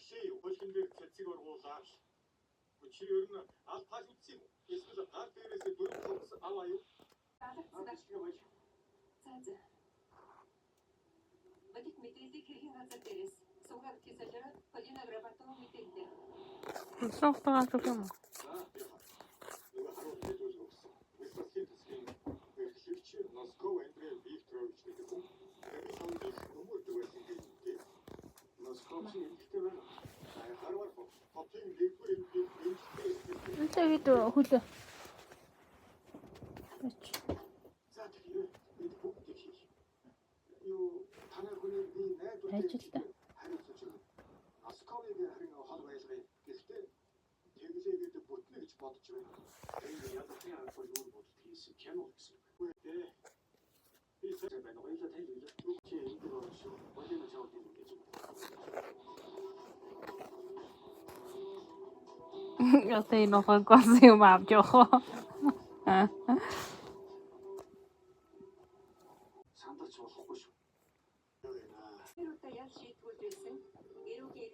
Тэгшээ хөлгөн дээр цэцэг оргуулаа. Чи ер нь алпаж үтсэн юм. Эсвэл гар дээрээс дөрөв хонос аваа юу? За. Водить мэдээллийг хэрхэн газар дээрээс суугаад тийсэлээр Полина Грабатова мэдээллээ. Сохтогоо гэх юм. Нөгөө харууд мэдүүлж өгсөн. Высоцкий төсгийн эрхлэгч Носков Андрей Викторович гэдэг хүн. Тэрний өмөрдөг байсан гэдэг. Носков ихтэй байна. Харвар хотын дэвтэр Үнтэй видео хөлөө. За тэгэхээр бид бүгд хийх. Юу танай хүний би найдвар Ажилда. хариуцж байгаа. Носковыг харин хол байлгая. Гэхдээ тэглээгээд бүтнэ гэж бодож байна. Энэ ядахны аргагүй юу бодож хийсэн кино гэсэн. Үгүй би сая байна. Ойлоо тайлбарлаа. Чи энэ дөрөв шүү. Болино чавд юм гэж. Jag säger något konstigt om Abjo. Сандарч болохгүй шүү. Тэр удаа ял шийдгүүл байсан. Эрүүгийн